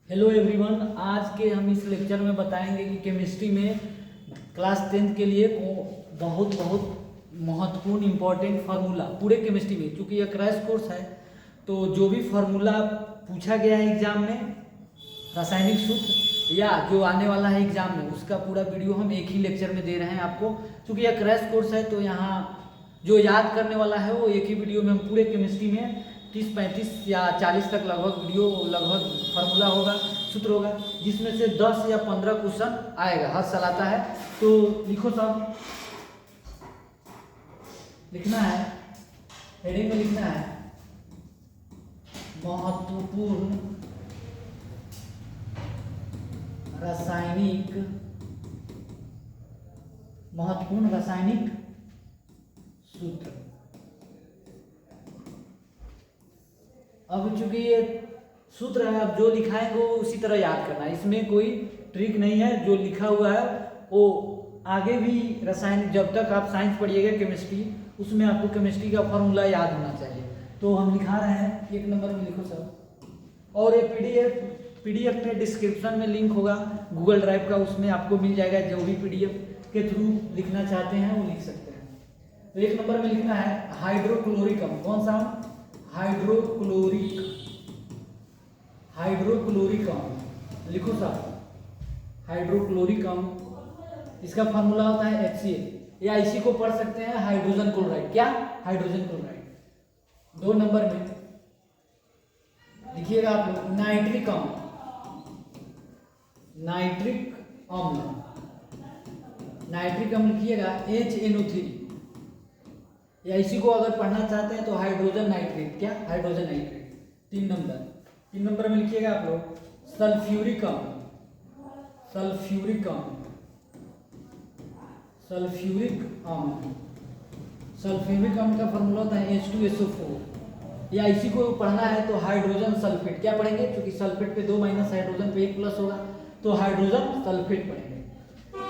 Hello everyone, आज के हम इस लेक्चर में बताएंगे कि केमिस्ट्री में क्लास 10th के लिए बहुत महत्वपूर्ण इम्पोर्टेंट फार्मूला पूरे केमिस्ट्री में, क्योंकि यह क्रैश कोर्स है तो जो भी फार्मूला पूछा गया है एग्जाम में, रासायनिक सूत्र या जो आने वाला है एग्जाम में, उसका पूरा वीडियो हम एक ही लेक्चर में दे रहे हैं आपको। क्योंकि यह क्रैश कोर्स है तो यहाँ जो याद करने वाला है वो एक ही वीडियो में हम पूरे केमिस्ट्री में 30-35 या 40 तक लगभग फार्मूला होगा, सूत्र होगा, जिसमें से 10 या 15 क्वेश्चन आएगा, हर साल आता है। तो लिखो सब, लिखना है, हेडिंग में लिखना है महत्वपूर्ण रासायनिक सूत्र। अब चूंकि ये सूत्र है, अब जो लिखाएंगे वो उसी तरह याद करना है, इसमें कोई ट्रिक नहीं है। जो लिखा हुआ है वो आगे भी रासायनिक, जब तक आप साइंस पढ़िएगा केमिस्ट्री, उसमें आपको केमिस्ट्री का फॉर्मूला याद होना चाहिए। तो हम लिखा रहे हैं, 1 नंबर में लिखो सब। और ये पीडीएफ में डिस्क्रिप्शन में लिंक होगा गूगल ड्राइव का, उसमें आपको मिल जाएगा। जो भी पीडीएफ के थ्रू लिखना चाहते हैं वो लिख सकते हैं। तो 1 नंबर में लिखना है हाइड्रोक्लोरिक अम्ल। कौन सा? हाइड्रोक्लोरिक अम्ल लिखो साहब। हाइड्रोक्लोरिक अम्ल, इसका फार्मूला होता है HCl, या इसी को पढ़ सकते हैं हाइड्रोजन क्लोराइड। क्या? Hydrogen chloride. 2 नंबर में लिखिएगा आप लोग नाइट्रिक अम्ल। नाइट्रिक अम्ल लिखिएगा HNO3, या इसी को अगर पढ़ना चाहते हैं तो हाइड्रोजन नाइट्रेट। क्या? Hydrogen nitrate. 3 नंबर में लिखिएगा आप लोग सल्फ्यूरिक अम्ल। सल्फ्यूरिक अम्ल का फॉर्मूला होता है H2SO4, या इसी को पढ़ना है तो हाइड्रोजन सल्फेट। क्या पढ़ेंगे? क्योंकि सल्फेट पे 2 माइनस हाइड्रोजन पे 1 प्लस होगा, तो हाइड्रोजन सल्फेट पढ़ेंगे।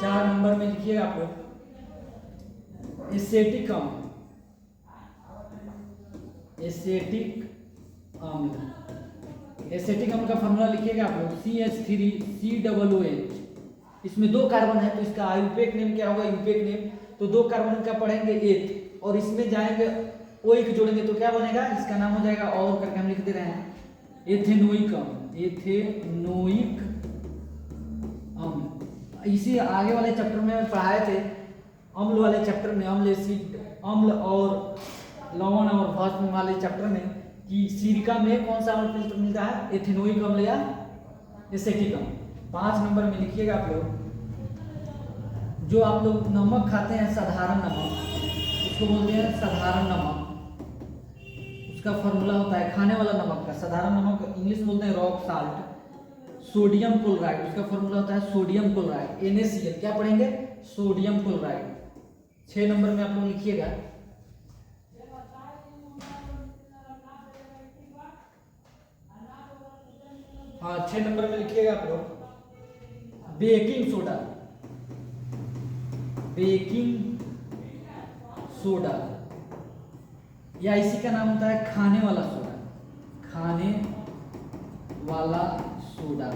4 नंबर में लिखिएगा आप लोग एसेटिक अम्ल। एसेटिक अम्ल का फॉर्मूला लिखिएगा आप लोग CH3COOH। इसमें 2 कार्बन है तो इसका आयुपेक नेम क्या होगा? इम्पेक नेम। तो 2 कार्बन का पढ़ेंगे एथ, और इसमें जाएंगे O एक जोड़ेंगे तो क्या बनेगा? इसका नाम हो जाएगा, और करके हम लिख दे रहे हैं एथेनोइक अम्ल। एथेनोइक अम्ल इसी आगे वाले चैप्टर में पढ़ाए थे, अम्ल वाले चैप्टर में, अम्ल एसिड, अम्ल और लवण और भस्म वाले चैप्टर में, कि सिरका में कौन सा अम्ल मिलता है? एथेनोइक अम्ल या एसेटिक अम्ल। 5 नंबर में लिखिएगा आप लोग, जो आप लोग नमक खाते हैं, साधारण नमक, उसको बोलते हैं साधारण नमक। उसका फॉर्मूला होता है, खाने वाला नमक का, साधारण नमक इंग्लिश में बोलते हैं रॉक साल्ट। सोडियम क्लोराइड, उसका फॉर्मूला होता है सोडियम क्लोराइड, NaCl। क्या पढ़ेंगे? Sodium chloride. 6 नंबर में आप लोग लिखिएगा हाँ 6 नंबर में लिखिएगा आप लोग बेकिंग सोडा, या इसी का नाम होता है खाने वाला सोडा।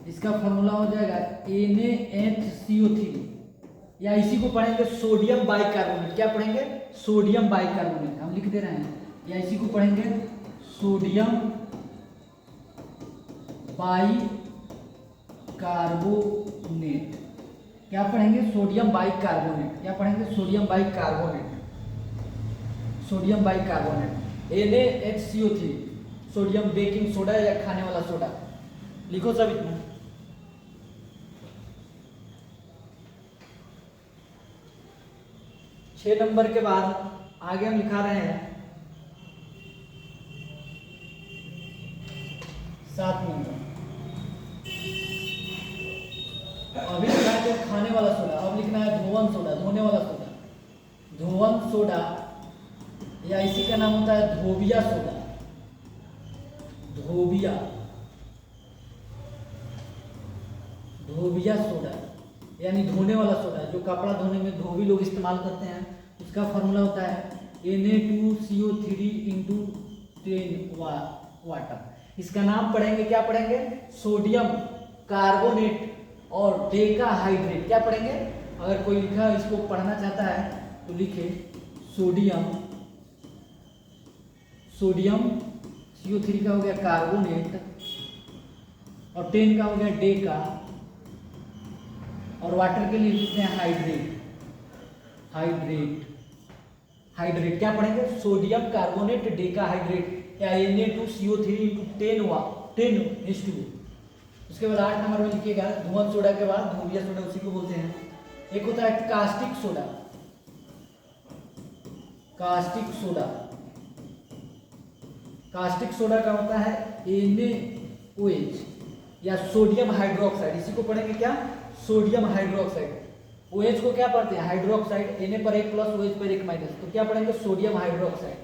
इसका फॉर्मूला हो जाएगा NaHCO3, या इसी को पढ़ेंगे सोडियम बाइकार्बोनेट। क्या पढ़ेंगे? सोडियम बाइकार्बोनेट, हम लिख दे रहे हैं, या इसी को पढ़ेंगे सोडियम बाइकार्बोनेट। क्या पढ़ेंगे? Sodium bicarbonate. क्या पढ़ेंगे? Sodium bicarbonate. NaHCO3, sodium baking soda या खाने वाला सोडा। लिखो सब इतना। छह नंबर के बाद आगे हम लिखा रहे हैं 7 नंबर। अभी लिखा है खाने वाला सोडा, अब लिखना है धोवन सोडा, धोने वाला सोडा। धोवन सोडा, या इसी का नाम होता है धोबिया सोडा। धोबिया सोडा यानी धोने वाला सोडा, जो कपड़ा धोने में धोबी लोग इस्तेमाल करते हैं, उसका फॉर्मूला होता है Na2CO3 × 10 वाटर। इसका नाम पढ़ेंगे, क्या पढ़ेंगे? सोडियम कार्बोनेट और डेकाहाइड्रेट। क्या पढ़ेंगे? अगर कोई लिखा इसको पढ़ना चाहता है तो लिखे सोडियम CO3 का हो गया कार्बोनेट और 10 का हो गया डेका और वाटर के लिए लिखते हैं हाइड्रेट। क्या पढ़ेंगे? सोडियम कार्बोनेट डेकाहाइड्रेट या Na2CO3 × 10H2। उसके बाद 8 नंबर में लिखिएगा धुआं सोडा के बाद धूमिया सोडा, उसी को बोलते हैं। एक होता है कास्टिक सोडा का होता है NaOH या सोडियम हाइड्रोक्साइड। इसी को पढ़ेंगे क्या? Sodium hydroxide. OH को क्या पढ़ते हैं? हाइड्रोक्साइड। Na पर 1 प्लस OH पर 1 माइनस, तो क्या पढ़ेंगे? Sodium hydroxide.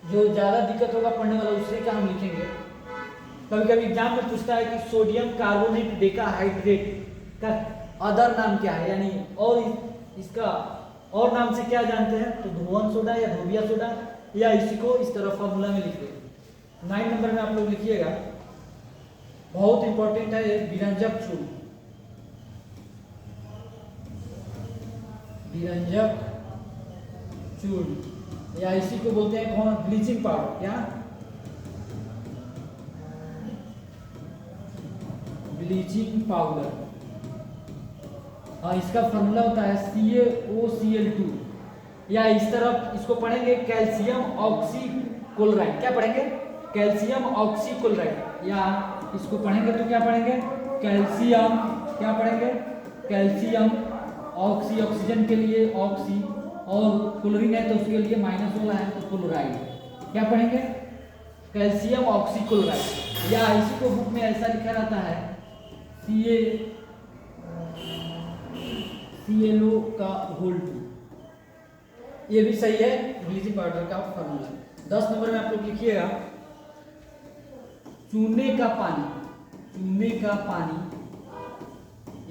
जो ज्यादा दिक्कत होगा पढ़ने वाला उसी का हम लिखेंगे। कभी कभी एग्जाम में पूछता है कि सोडियम कार्बोनेट डेकाहाइड्रेट का अदर नाम क्या है, यानी और इसका और नाम से क्या जानते हैं? तो धुआं सोडा या धोबिया सोडा, या इसी को इस तरह फॉर्मूला में लिख दें। 9 नंबर में आप लोग लिखिएगा, बहुत इंपॉर्टेंट है ये, विरंजक चूर्ण या इसी को बोलते हैं कौन? Bleaching powder. क्या? Bleaching powder. हाँ, इसका फॉर्मूला होता है CaOCl2 या इस तरफ इसको पढ़ेंगे कैल्शियम ऑक्सीक्लोराइड। क्या पढ़ेंगे? Calcium oxychloride. या इसको पढ़ेंगे तो क्या पढ़ेंगे? कैल्शियम। क्या पढ़ेंगे? कैल्शियम ऑक्सी, ऑक्सीजन के लिए ऑक्सी, और क्लोरीन है तो उसके लिए माइनस वाला है तो क्लोराइड। क्या पढ़ेंगे? Calcium oxychloride. या इसी को बुक में ऐसा लिखा रहता है CaClO का होल 2। ये भी सही है ब्लीचिंग पाउडर का फॉर्मूला। 10 नंबर में आप लोग लिखिएगा चूने का पानी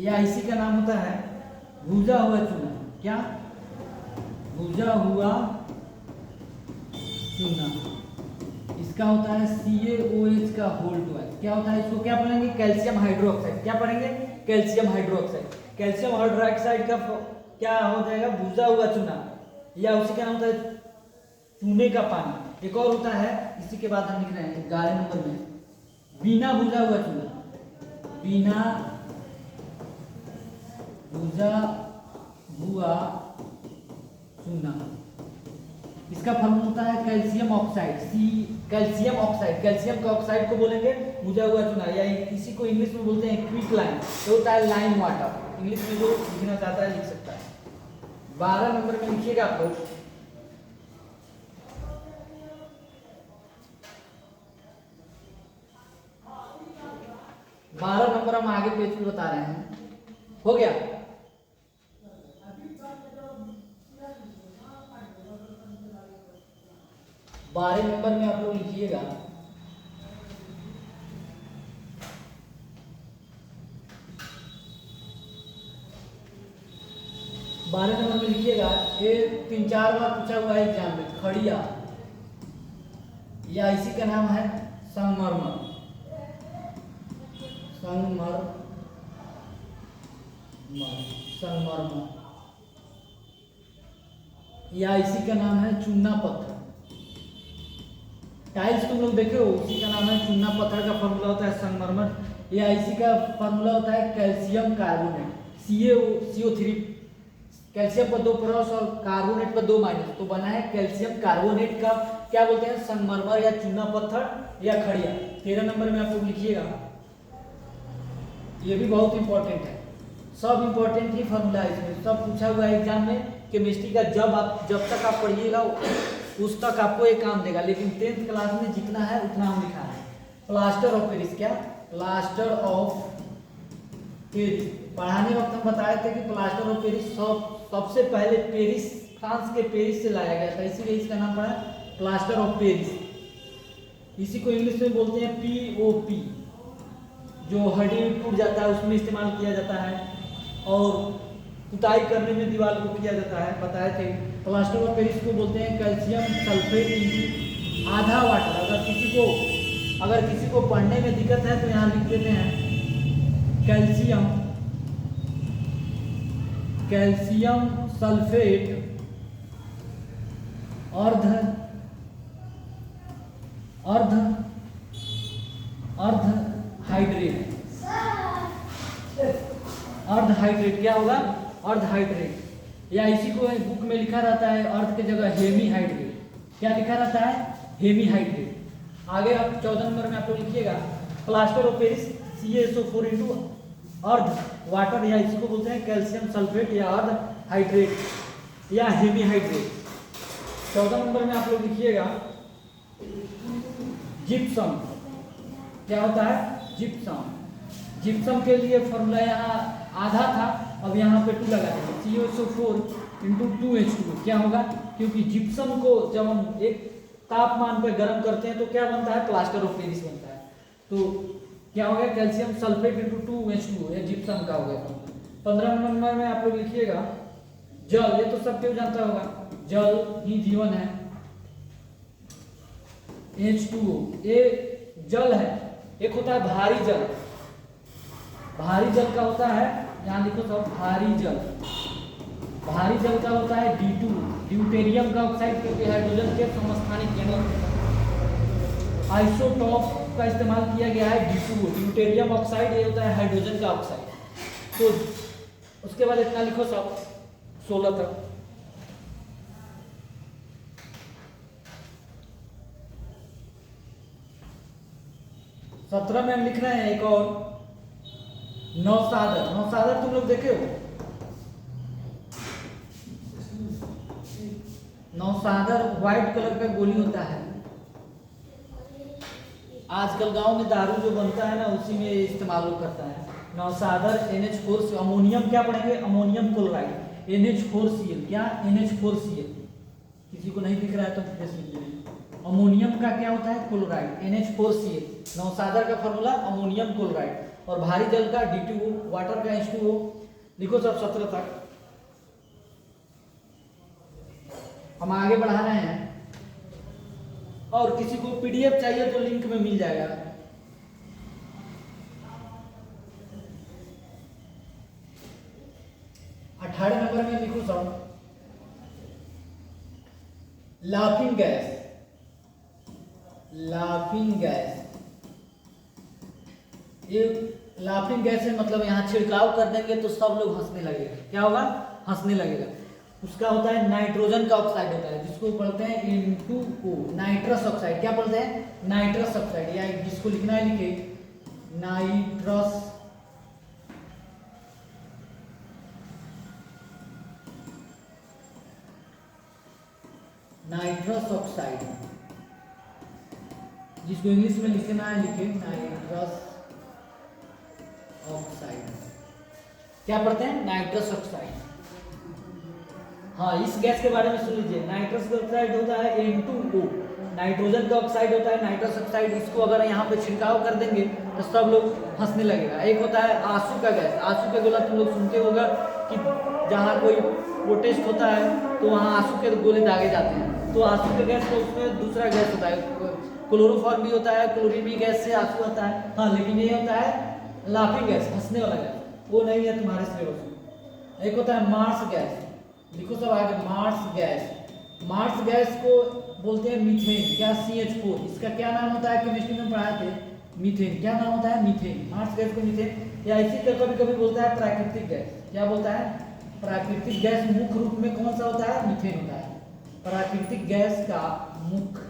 या इसी का नाम होता है भुजा हुआ चूना। क्या? भुजा हुआ चूना। इसका होता है CaOH का होल 2। क्या होता है? इसको क्या पढ़ेंगे? Calcium hydroxide. क्या पढ़ेंगे? Calcium hydroxide. कैल्शियम हाइड्रोक्साइड का क्या हो जाएगा? भुजा हुआ चूना, या उसी का नाम होता है चूने का पानी। एक और होता है, इसी के बाद हम लिख रहे हैं 11 नंबर में, बिना भुजा हुआ चूना। बिना भुजा हुआ चूना, इसका फॉर्मूला होता है कैल्शियम ऑक्साइड। कैल्शियम का ऑक्साइड को बोलेंगे भुजा हुआ चूना, या इसी को इंग्लिश में बोलते हैं क्विक लाइम। तो होता है लाइम वाटर। इंग्लिश में जो लिखना चाहता है लिख सकता है। 12 नंबर में लिखिएगा आप लोग हम आगे पेज पे बता रहे हैं। हो गया? बारह नंबर में आप लोग लिखिएगा ये 3-4 बार पूछा हुआ है एग्जाम में, खड़िया या इसी का नाम है संगमरमर। या इसी का नाम है चूना पत्थर। टाइल्स तुम लोग देखे हो, उसी का नाम है चूना पत्थर। का फॉर्मूला होता है संगमरमर। या इसी का फॉर्मूला होता है कैल्शियम कार्बोनेट, CO3। कैल्शियम पर 2 प्लस और कार्बोनेट पर 2 माइनस, तो बना है कैल्शियम कार्बोनेट का क्या बोलते हैं? संगमरमर या चूना पत्थर या खड़िया। 13 नंबर में आप लोग लिखिएगा, ये भी बहुत इंपॉर्टेंट है। सब इंपॉर्टेंट ही फॉर्मूला है इसमें, सब पूछा हुआ है एग्जाम में। केमिस्ट्री का जब तक आप पढ़िएगा उस तक आपको एक काम देगा, लेकिन 10th क्लास में जितना है उतना हम लिखा है। Plaster of Paris. क्या? Plaster of Paris. पढ़ाने वक्त हम बताए थे कि प्लास्टर ऑफ पेरिस सबसे पहले पेरिस, फ्रांस के पेरिस से लाया गया था, इसीलिए इसका नाम पड़ा प्लास्टर ऑफ पेरिस। इसी को इंग्लिश में बोलते हैं POP, जो हड्डी टूट जाता है उसमें इस्तेमाल किया जाता है, और पुताई करने में दीवार को किया जाता है, बताए थे। प्लास्टर ऑफ पेरिस को बोलते हैं कैल्शियम सल्फेट इंटू आधा वाटर। अगर किसी को अगर किसी को पढ़ने में दिक्कत है तो यहाँ लिख देते हैं कैल्शियम सल्फेट अर्ध हाइड्रेट क्या होगा? अर्ध हाइड्रेट, या इसी को बुक में लिखा रहता है अर्ध के जगह हेमी हाइड्रेट। क्या लिखा रहता है? Hemihydrate. आगे आप 14 नंबर में आप लोग लिखिएगा plaster of Paris CaSO4 into अर्ध वाटर, या इसी को बोलते हैं कैल्शियम सल्फेट या अर्ध हाइड्रेट या हेमी हाइड्रेट। 14 नंबर में आप लोग लिखिएगा जिप्सम। क्या होता है? जिप्सम के लिए फॉर्मूला यहाँ आधा था, अब यहाँ पे 2 लगा देंगे, CaSO4 इंटू 2H2। क्या होगा? क्योंकि जिप्सम को जब हम एक तापमान पर गर्म करते हैं तो क्या बनता है? प्लास्टर ऑफ पेरिस बनता है। तो क्या हो गया? कैल्शियम सल्फेट इंटू 2H2, ये जिप्सम का हो गया। 15 नंबर में आप लोग लिखिएगा जल। ये तो सब क्यों जानता होगा, जल ही जीवन है। H2O ये जल है। एक होता है भारी जल। भारी जल का होता है, यहाँ लिखो सब, भारी जल का होता है D2 ड्यूटेरियम का ऑक्साइड, क्योंकि हाइड्रोजन के समस्थानिक यानी आइसोटॉप का इस्तेमाल किया गया है D2 ड्यूटेरियम ऑक्साइड, ये होता है हाइड्रोजन का ऑक्साइड। तो उसके बाद इतना लिखो सब 16 तक। सत्रह में हम लिख रहे हैं एक और नौसादर तुम लोग देखे हो? नौसादर व्हाइट कलर का गोली होता है। आजकल गांव में दारू जो बनता है ना उसी में इस्तेमाल करता है। नौसादर NH4 अमोनियम क्या पढ़ेंगे? Ammonium chloride NH4Cl। क्या? NH4Cl। किसी को नहीं दिख रहा है तो फिर लिख देंगे। अमोनियम का क्या होता है? Chloride NH4Cl। नौसादर का फॉर्मूला अमोनियम क्लोराइड, और भारी जल का D2O, वाटर का H2O। लिखो सब 17 तक। हम आगे बढ़ा रहे हैं, और किसी को PDF चाहिए तो लिंक में मिल जाएगा। अठारह नंबर में लिखो सब लाफिंग गैस। ये लाफिंग गैस है, मतलब यहाँ छिड़काव कर देंगे तो सब लोग हंसने लगेगा। क्या होगा? हंसने लगेगा। उसका होता है नाइट्रोजन का ऑक्साइड होता है, जिसको पढ़ते हैं N2O नाइट्रस ऑक्साइड। क्या पढ़ते हैं? नाइट्रस ऑक्साइड, या जिसको लिखना है लिखे नाइट्रस ऑक्साइड, जिसको इंग्लिश में लिखना है लिखे नाइट्रस ऑक्साइड। क्या पढ़ते हैं? Nitrous oxide. हाँ, इस गैस के बारे में सुन लीजिए। नाइट्रस ऑक्साइड होता है N2O, नाइट्रोजन का ऑक्साइड होता है नाइट्रस ऑक्साइड। इसको अगर यहाँ पे छिड़काव कर देंगे तो सब लोग हंसने लगेगा। एक होता है आंसू का गैस। आंसू का गोला तुम लोग सुनते होगा कि जहाँ कोई प्रोटेस्ट होता है तो वहाँ आंसू के गोले दागे जाते हैं। तो आंसू का गैस, तो उसमें दूसरा गैस होता है, क्लोरोफॉर्म भी होता है, क्लोरीन भी गैस से आंसू आता है। हाँ, लेकिन ये होता है लाफिंग गैस, हंसने वाला गैस, वो नहीं है तुम्हारे सिलेबस में। एक होता है मार्स गैस। लिखो सब आगे, मार्स गैस को बोलते हैं मीथेन। क्या? CH4। इसका क्या नाम होता है? केमिस्ट्री में पढ़ाए थे, मीथेन। क्या नाम होता है? मीथेन। मार्स गैस को मीथेन, या इसी तरह कभी कभी बोलता है प्राकृतिक गैस। क्या बोलता है? प्राकृतिक गैस। मुख्य रूप में कौन सा होता है? मीथेन होता है। प्राकृतिक गैस का मुख्य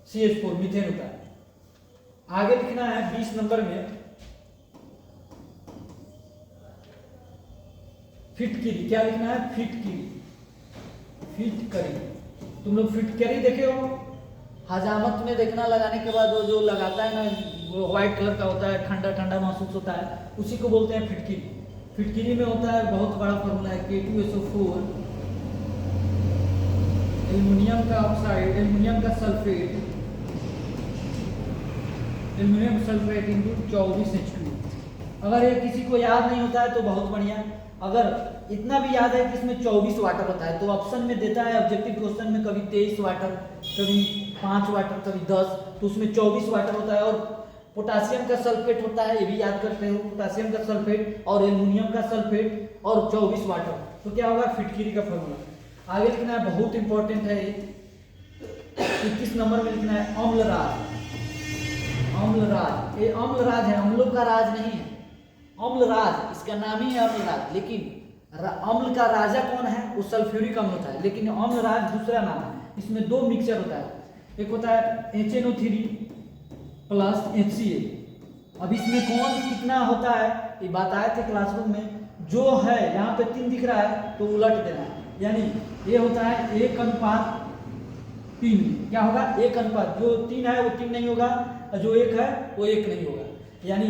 CH4 मीथेन होता है। आगे लिखना है 20 नंबर में फिटकरी। क्या लिखना है? फिटकरी। तुम लोग फिटकरी देखे हो? हजामत में देखना, लगाने के बाद वो जो लगाता है ना, वो व्हाइट कलर का होता है, ठंडा ठंडा महसूस होता है, उसी को बोलते हैं फिटकरी। फिटकरी में होता है बहुत बड़ा फॉर्मूला है K2SO4 एल्युमिनियम का oxide, aluminium sulphate into 24H2। अगर ये किसी को याद नहीं होता है तो बहुत बढ़िया। अगर इतना भी याद है कि इसमें 24 वाटर होता है तो ऑप्शन में देता है ऑब्जेक्टिव क्वेश्चन में कभी 23 वाटर, कभी 5 वाटर कभी 10, तो उसमें 24 वाटर होता है। और पोटासियम का सल्फेट होता है, ये भी याद करते हो, पोटासियम का सल्फेट और एल्युमिनियम का सल्फेट और 24 वाटर। तो क्या होगा फिटकिरी का फॉर्मूला। आगे लिखना है, बहुत इंपॉर्टेंट है, 21 नंबर में लिखना है अम्लराज। अम्लराज, ये अम्लराज है, अम्लों का राज नहीं है, अम्लराज इसका नाम ही है अम्लराज। लेकिन अम्ल का राजा कौन है, वो सल्फ्यूरिक अम्ल होता है, लेकिन अम्लराज दूसरा नाम है। इसमें दो मिक्सचर होता है, एक होता है HNO3 प्लस HCl। अब इसमें कौन कितना होता है ये बताए थे क्लासरूम में, जो है यहाँ पे 3 दिख रहा है तो उलट देना है, यानी ये होता है 1:3। क्या होगा 1:, जो 3 है वो 3 नहीं होगा, और जो 1 है वो 1 नहीं होगा। यानी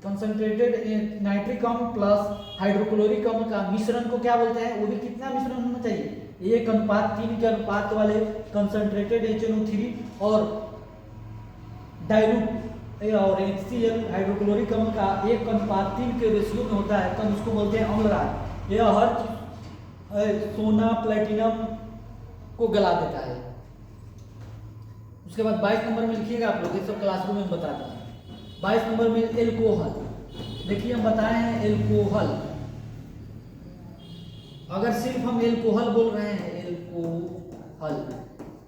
कंसंट्रेटेड नाइट्रिक अम्ल प्लस हाइड्रोक्लोरिक अम्ल का मिश्रण को क्या बोलते हैं, वो भी कितना मिश्रण होना चाहिए, 1:3 के अनुपात वाले कंसंट्रेटेड HNO3 और डाइल्यूट और HCl हाइड्रोक्लोरिक अम्ल का 1:3 के रेशियो में होता है, तब उसको बोलते हैं अम्लराज। यह हर सोना प्लेटिनम को गला देता है। उसके बाद 22 नंबर में लिखिएगा आप लोग, ये सब क्लासरूम में बता दें। 22 नंबर में एल्कोहल, देखिए हम बताए हैं एल्कोहल, अगर सिर्फ हम एल्कोहल बोल रहे हैं,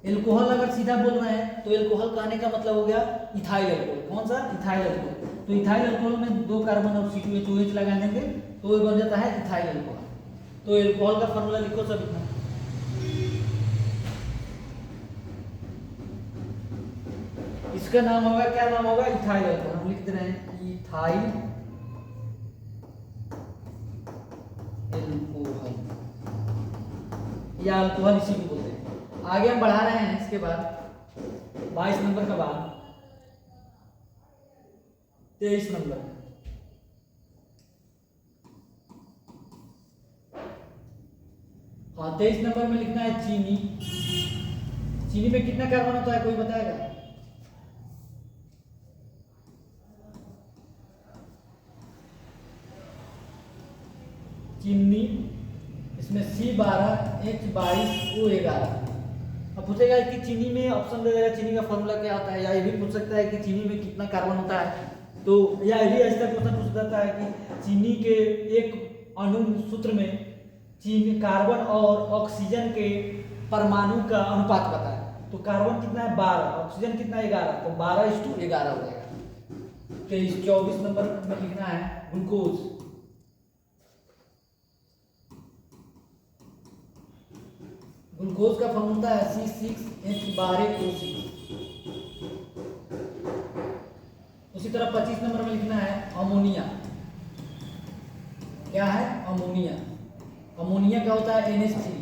एल्कोहल अगर सीधा बोल रहे हैं तो एल्कोहल कहने का मतलब हो गया इथाइल अल्कोहल। कौन सा, इथाइल अल्कोहल। तो इथाइल अल्कोहल में 2 कार्बन और C2H लगा देंगे तो ये बन जाता है इथाइल अल्कोहल। तो एल्कोहल का फॉर्मूला लिखो सब इतना, इसका नाम होगा, क्या नाम होगा, इथाइल अल्कोहल। हम लिख दे रहे हैं इथाइल एल्कोहल या अल्कोहल इसी को बोलते हैं। आगे हम बढ़ा रहे हैं, इसके बाद 22 नंबर का बाद 23 नंबर, हाँ 23 नंबर में लिखना है चीनी। चीनी में कितना कार्बन होता है, कोई बताएगा? चीनी, इसमें C12H22O11। अब पूछेगा कि चीनी में, ऑप्शन दे देगा चीनी का फॉर्मूला क्या होता है, या ये भी पूछ सकता है कि चीनी में कितना कार्बन होता है। तो या ये भी ऐसा क्वेश्चन पूछ सकता है कि चीनी के एक अणु सूत्र में चीनी कार्बन और ऑक्सीजन के परमाणु का अनुपात बताए। तो कार्बन कितना है 12, ऑक्सीजन कितना है 11, तो 12:11 हो जाएगा। 24 नंबर में लिखना है ग्लूकोज। ग्लूकोज का फॉर्मूला है C6H12O6। उसी तरह 25 नंबर में लिखना है अमोनिया। क्या है, अमोनिया। अमोनिया क्या होता है NH3।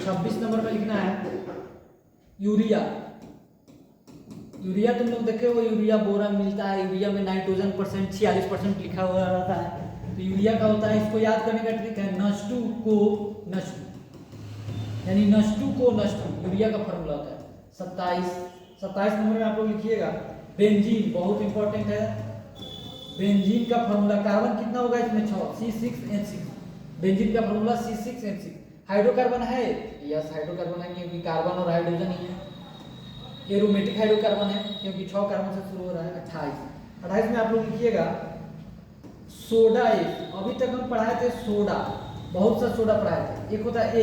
26 नंबर में लिखना है यूरिया। यूरिया तुम लोग देखे हो, यूरिया बोरान मिलता है, यूरिया में नाइट्रोजन परसेंट 46% लिखा हुआ रहता है। तो यूरिया का होता है, इसको याद करने का ट्रिक है N2 को N2, यानी N2 को N2 यूरिया का फॉर्मूला होता है। 27 नंबर में आप लोग लिखिएगा बेंजीन, बहुत इंपॉर्टेंट है। बेंजीन का फॉर्मूला, कार्बन कितना होगा इसमें 6, C6H6। बेंजीन का फॉर्मूला C6H6। हाइड्रोकार्बन है, यस हाइड्रोकार्बन है, क्योंकि कार्बन और हाइड्रोजन ही है। एरोमेटिक हाइड्रोकार्बन है क्योंकि 6 कार्बन से शुरू हो रहा है। 28 में आप लोग लिखिएगा सोडा। अभी तक हम पढ़ाए थे सोडा, बहुत सा सोडा पढ़ाए थे। एक होता है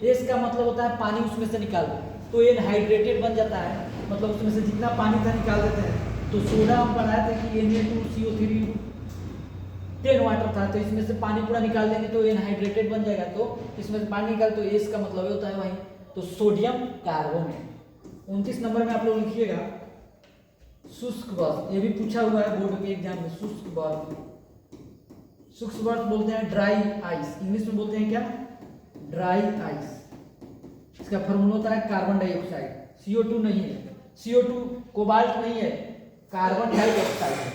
एस का मतलब होता है पानी उसमें से निकाल दो, तो ये हाइड्रेटेड बन जाता है, मतलब उसमें से जितना पानी था निकाल देते हैं। तो सोडा हम पढ़ाए थे कि Na2CO3 10 वाटर था, तो इसमें से पानी पूरा निकाल देंगे तो एनहाइड्रेटेड बन जाएगा। तो इसमें से पानी निकाल, तो एस का मतलब होता है वही, तो सोडियम कार्बोनेट। 29 नंबर में आप लोग लिखिएगा शुष्क बर्फ। ये भी पूछा हुआ है बोर्ड के एग्जाम में, शुष्क बर्फ। शुष्क बर्फ बोलते हैं ड्राई आइस, इंग्लिश में बोलते हैं क्या, ड्राई आइस। इसका फॉर्मूला होता है कार्बन डाइऑक्साइड। CO2 नहीं है, CO2 कोबाल्ट नहीं है, कार्बन डाइऑक्साइड है।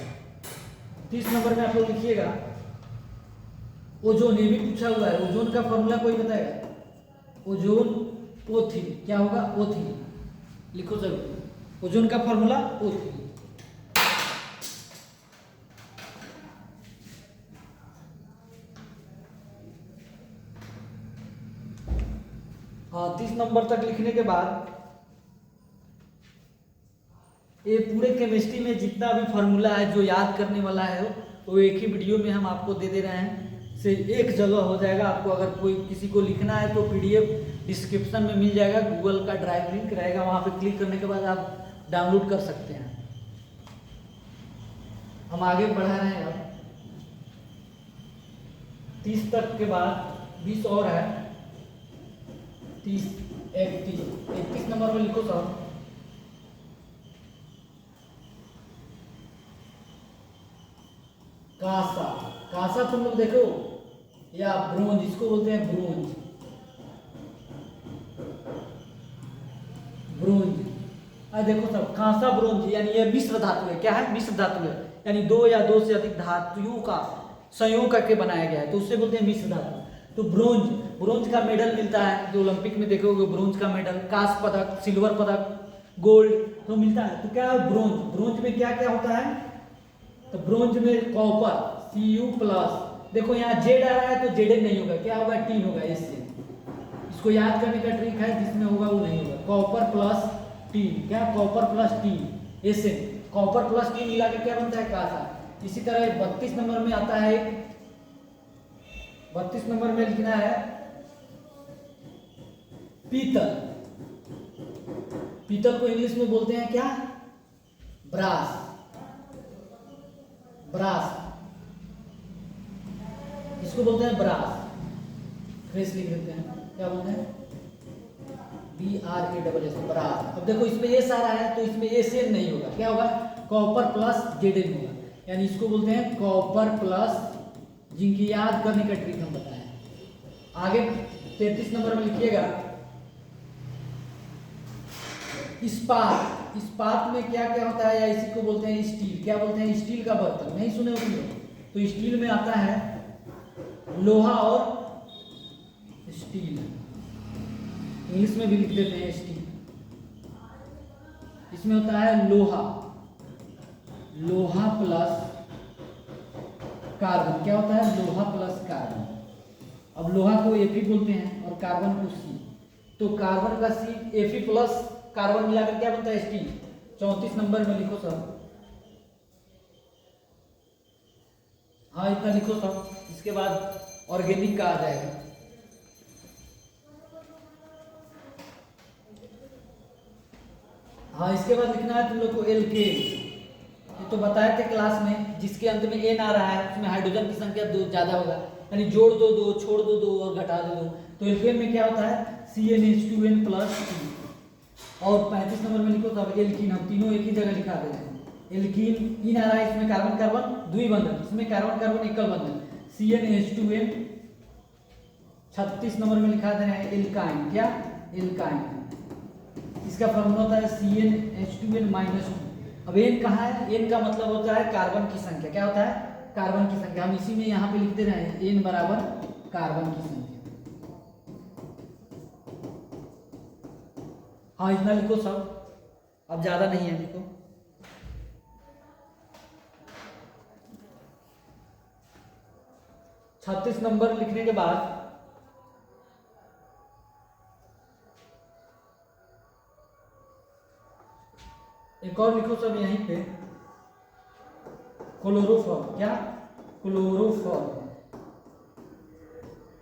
30 नंबर में आप लोग लिखिएगा ओजोन। ये भी पूछा हुआ है, ओजोन का फॉर्मूला कोई बताएगा? ओजोन O3, क्या होगा O3, लिखो जरूर, ओजोन का फॉर्मूला O3। हाँ 30 नंबर तक लिखने के बाद ये पूरे केमिस्ट्री में जितना भी फार्मूला है जो याद करने वाला है वो एक ही वीडियो में हम आपको दे दे रहे हैं, से एक जगह हो जाएगा। आपको अगर कोई किसी को लिखना है तो पीडीएफ डिस्क्रिप्शन में मिल जाएगा, गूगल का ड्राइव लिंक रहेगा, वहाँ पे क्लिक करने के बाद आप डाउनलोड कर सकते हैं। हम आगे बढ़ा रहे हैं अब 30 तक के बाद 20 और है, 30 31 नंबर में लिखो साहब। कांसा, कांसा तुम लोग देखो, या ब्रोंज, इसको बोलते हैं ब्रोंज, ब्रोंज। देखो सब, कांसा ब्रोंज यानी ये मिश्र धातु है। क्या है? मिश्र धातु है, यानी दो या दो से अधिक धातुओं का संयोग करके बनाया गया है, तो उससे बोलते हैं मिश्र धातु। तो ब्रोंज, ब्रोंज का मेडल मिलता है, जो ओलंपिक में देखोगे ब्रोंज का मेडल, कांस्य पदक, सिल्वर पदक, गोल्ड तो मिलता है। तो क्या है ब्रोंज? ब्रोंज में क्या क्या होता है? तो ब्रोंज में कॉपर Cu+, देखो यहाँ जेड आ रहा है तो जेड नहीं होगा, क्या होगा? टी होगा। इससे इसको याद करने का ट्रिक है, जिसमें होगा वो नहीं होगा। कॉपर प्लस टी, क्या? कॉपर प्लस टी, ऐसे कॉपर प्लस टी मिला के क्या बनता है? कांसा। इसी तरह 32 नंबर में आता है, 32 नंबर में लिखना है पीतल। पीतल को इंग्लिश में बोलते हैं क्या? ब्रास, ब्रास, इसको बोलते हैं ब्रास। फ्रेश लिख देते हैं, क्या बोलते हैं? BRASS, brass. अब देखो इसमें एस आ रहा है तो इसमें एसएन नहीं होगा, क्या होगा? कॉपर प्लस जेडएन होगा, यानी इसको बोलते हैं कॉपर प्लस जिंक। याद करने का ट्रिक हम बताएं। आगे 33 नंबर में लिखिएगा इस्पात। इस्पात में क्या क्या होता है, या इसी को बोलते हैं स्टील। क्या बोलते हैं? स्टील का बर्तन। नहीं सुने हो तुम लोग? तो स्टील में आता है लोहा और स्टील, इंग्लिश में भी लिख देते हैं स्टील। इसमें होता है लोहा, लोहा प्लस कार्बन। क्या होता है? लोहा प्लस कार्बन। अब लोहा को Fe बोलते हैं और कार्बन को C, तो कार्बन का C Fe प्लस कार्बन मिलाकर क्या बनता है? स्टील। 34 नंबर में लिखो सब। हाँ इतना लिखो सब, इसके बाद ऑर्गेनिक का आ जाएगा। हाँ इसके बाद लिखना है तुम लोग को एल्केन। ये तो बताए थे क्लास में, जिसके अंत में एन आ रहा है उसमें हाइड्रोजन की संख्या दो ज्यादा होगा, यानी जोड़ दो दो, छोड़ दो दो और घटा दो दो। तो एल्केन में क्या होता है? CnH2n plus T। और 35 नंबर में लिखो तब एल्कीन। हम तीनों एक ही जगह लिखा दे रहे हैं। एल्कीन इन आ रहा है, इसमें कार्बन कार्बन द्विबंधन, इसमें कार्बन कार्बन एकल बंधन, CnH2n। 36 नंबर में लिखा दे रहे हैं एल्काइन। क्या? एल्काइन। इसका फॉर्मूला होता है CnH2n-2। अब एन कहाँ है? एन का मतलब होता है कार्बन की संख्या। क्या होता है? कार्बन की संख्या। हम इसी में यहाँ पे लिखते रहे हैं एन बराबर कार्बन की संख्या। हाँ इतना लिखो सब, अब ज्यादा नहीं है, लिखो। छत्तीस नंबर लिखने के बाद एक और लिखो सब यहीं पे, क्लोरोफॉर्म। क्या? Chloroform,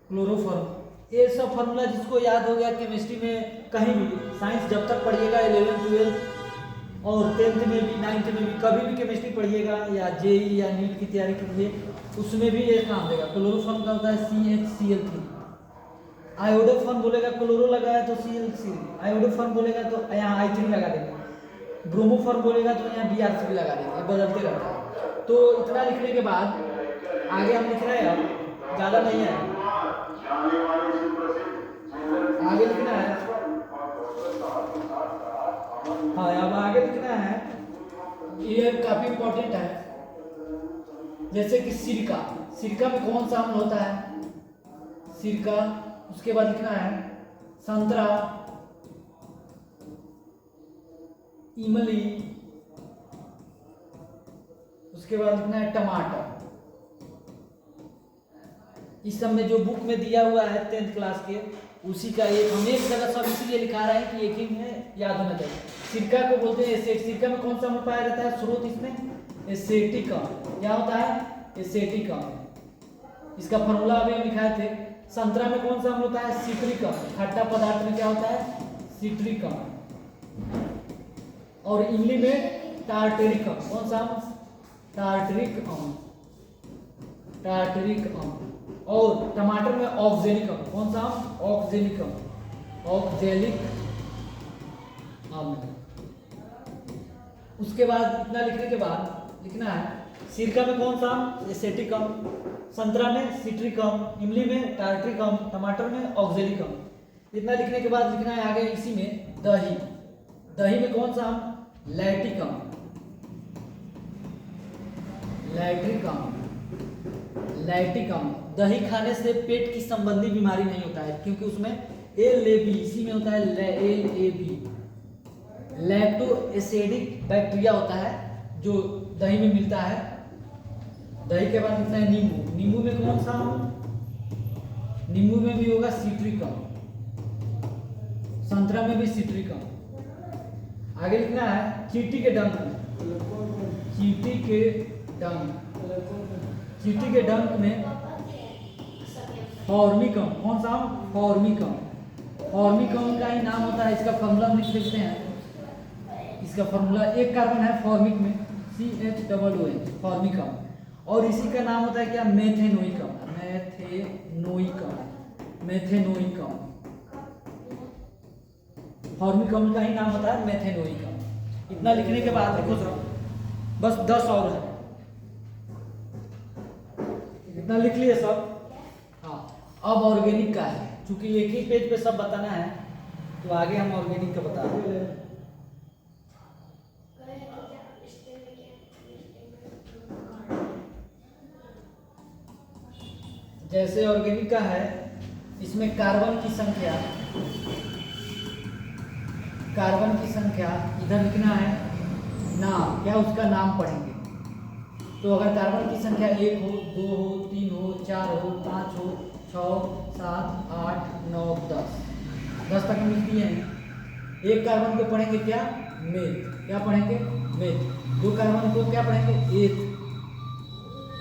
chloroform. ये सब फॉर्मूला जिसको याद हो गया केमिस्ट्री में, कहीं भी साइंस जब तक पढ़िएगा 11th 12th और 10th में भी 9th में भी, कभी भी केमिस्ट्री पढ़िएगा या जेई या नीट की तैयारी कीजिए, उसमें भी ये काम देगा। क्लोरोफॉर्म का होता है CHCl3। आयोडोफॉर्म बोलेगा, क्लोरो लगाया तो CL3, आयोडोफॉर्म बोलेगा तो यहाँ I3 लगा देगा, ब्रोमोफॉर्म बोलेगा तो यहाँ BR3 लगा देगा, बदलते रहता है। तो इतना लिखने के बाद आगे हम लिख रहे हैं, अब ज़्यादा नहीं है, आगे लिखना है। हाँ अब आगे लिखना है, ये काफी इंपॉर्टेंट है। जैसे कि सिरका, सिरका में कौन सा अम्ल होता है? सिरका। उसके बाद लिखना है संतरा, इमली, उसके बाद लिखना है टमाटर। इस सब में जो बुक में दिया हुआ है 10th क्लास के, उसी का एक हम एक जगह सब इसीलिए लिखा रहे हैं कि एक ही में याद होना चाहिए। सिरका को बोलते हैं एसेट। सिरका में कौन सा अम्ल पाया जाता है? स्रोत इसमें एसेटिक अम्ल। क्या होता है? एसेटिक अम्ल। इसका फॉर्मूला अभी हम लिखाए थे। संतरा में कौन सा अम्ल होता है? सिट्रिक अम्ल। खट्टा पदार्थ में क्या होता है? सिट्रिक अम्ल। और इमली में टार्टरिक अम्ल। कौन सा अम्ल? टार्टरिक अम्ल। टार्टरिक अम्ल। और टमाटर में ऑक्जेलिक अम्ल। कौन सा अम्ल? ऑक्जेलिक अम्ल। ऑक्जेलिक अम्ल। उसके बाद इतना लिखने के बाद लिखना है सिरका में कौन सा अम्ल? एसेटिक अम्ल। संतरा में सिट्रिक अम्ल। इमली में टार्टरिक अम्ल। टमाटर में ऑक्जेलिक अम्ल। इतना लिखने के बाद लिखना है आगे इसी में दही। दही में कौन सा अम्ल? लैक्टिक अम्ल। लैक्टिक अम्ल। लैक्टिक अम्ल। दही खाने से पेट की संबंधी बीमारी नहीं होता है क्योंकि उसमें LAB इसी में होता है LAB लैक्टो एसिडिक बैक्टीरिया होता है जो दही में मिलता है। दही के बाद लिखना है नींबू। नींबू में कौन सा अम्ल? नींबू में भी होगा सिट्रिक अम्ल। संतरा में भी सिट्रिक अम्ल। आगे लिखना है चींटी के डंक में। चींटी के डंक। चींटी के डंक में फॉर्मिक अम्ल। कौन सा अम्ल? फॉर्मिक अम्ल। फॉर्मिक अम्ल का ही नाम होता है। इसका फॉर्मूला हम लिख देते हैं। इसका फॉर्मूला एक कार्बन है फॉर्मिक में CHOOH फॉर्मिक अम्ल। और इसी का नाम होता है क्या? मेथेनोइक अम्ल। मेथेनोइक अम्ल। मेथेनोइक अम्ल। फॉर्मिक अम्ल का ही नाम होता है मेथेनोइक अम्ल। इतना लिखने के बाद देखो सर बस 10 और है। इतना लिख लिए सब। हाँ अब ऑर्गेनिक का है। चूंकि एक ही पेज पे सब बताना है तो आगे हम ऑर्गेनिक का बता रहे हैं। जैसे ऑर्गेनिक का है इसमें कार्बन की संख्या इधर लिखना है नाम। क्या उसका नाम पढ़ेंगे तो अगर कार्बन की संख्या 1 हो 2 हो 3 हो 4 हो 5 हो 6 7 8 9 10 तक मिलती है। एक कार्बन को पढ़ेंगे क्या? मेथ। क्या पढ़ेंगे? मेथ। 2 कार्बन को क्या पढ़ेंगे? एथ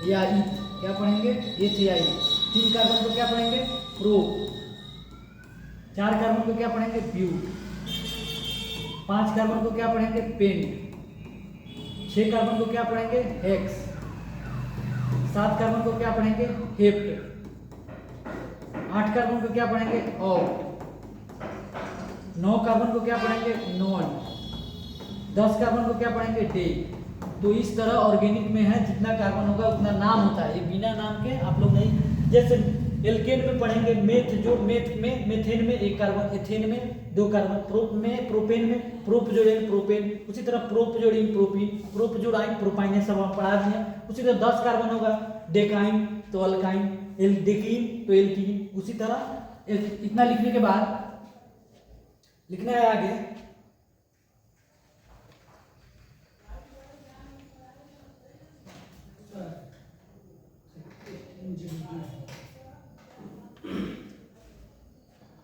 या ईथ। क्या पढ़ेंगे? एथ या ईथ। 3 कार्बन को क्या पढ़ेंगे? प्रोप। 4 कार्बन को क्या पढ़ेंगे? ब्यूट। 5 कार्बन को क्या पढ़ेंगे? पेंट। 6 कार्बन को क्या पढ़ेंगे? हेक्स। 7 कार्बन को क्या पढ़ेंगे? हेप्ट। 8 कार्बन को क्या पढ़ेंगे? ऑक्ट। 9 कार्बन को क्या पढ़ेंगे? नॉन। 10 कार्बन को क्या पढ़ेंगे? डे। तो इस तरह ऑर्गेनिक में है जितना कार्बन होगा उतना नाम होता है। ये बिना नाम के आप लोग नहीं। जैसे एल्केन में पढ़ेंगे मेथ। जो मेथ में मेथेन में 1 कार्बन, एथेन में 2 कार्बन, प्रोप में प्रोपेन में प्रोपजोडाइन प्रोपेन। उसी तरह प्रोपजोडाइन प्रोपीन, प्रोपजोडाइन प्रोपाइन। ये सब हम पढ़ा दिए। उसी तरह 10 कार्बन होगा डेकाइन तो अल्काइन, डेकीन तो एल्कीन। उसी तरह इतना लिखने के बाद लिखना है आगे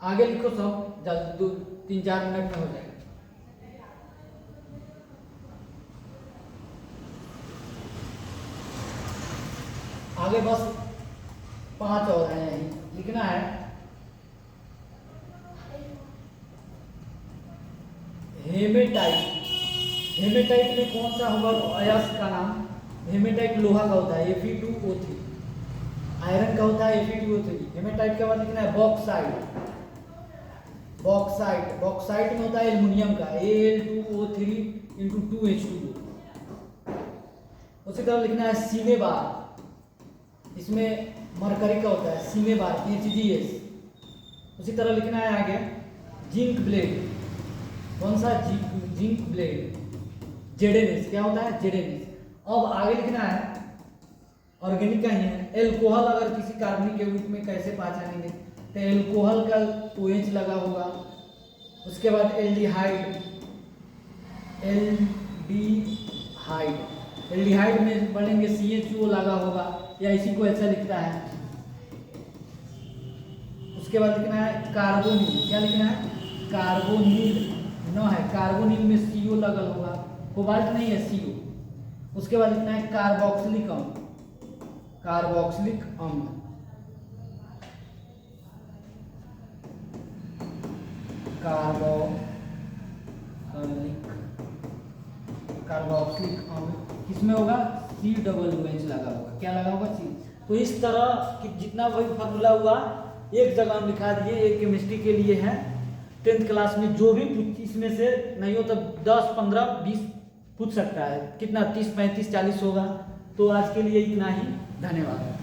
आगे लिखो सब जल्दी 2-3-4 मिनट में हो जाएगा। आगे बस 5 और हैं यही लिखना है। हेमेटाइट। हेमेटाइट में कौन सा होगा अयस्क का नाम? हेमेटाइट लोहा का होता है Fe2O3। आयरन का होता है Fe2O3। हेमेटाइट के बाद लिखना है बॉक्साइट। बॉक्साइट। बॉक्साइट में होता है एल्युमिनियम का Al2O3 × 2H2O। उसी तरह लिखना है सीमेबार। इसमें मरकरी का होता है सीमेबार HGS। उसी तरह लिखना है आगे जिंक ब्लेड। कौन सा? Zinc blende ZNS। क्या होता है? ZNS। अब आगे लिखना है ऑर्गेनिक का ही है एल्कोहल। अगर किसी कार्बनिक यौगिक में कैसे पहचानेंगे तो एल्कोहल का OH लगा होगा। उसके बाद एल्डिहाइड। एल्डिहाइड में पढ़ेंगे CHO लगा होगा या इसी को ऐसा लिखता है। इसके बाद लिखना है कार्बोनिल। क्या लिखना है? कार्बोनिल न है, कार्बोनिल में CO लगल होगा, कोबाल्ट नहीं है, CO। उसके बाद लिखना है कार्बोक्सिलिक अम्ल, कार्बोक्सिलिक अम्ल, कार्बोक्सिलिक अम्ल किसमें होगा? COOH लगा होगा। क्या लगा होगा? C। तो इस तरह कि जितना भी फार्मूला हुआ एक जगह हम लिखा दिए, एक केमिस्ट्री के लिए है। 10th क्लास में जो भी इसमें से नहीं हो तो 10, 15, 20 पूछ सकता है। कितना? 30, 35, 40 होगा। तो आज के लिए इतना ही। धन्यवाद।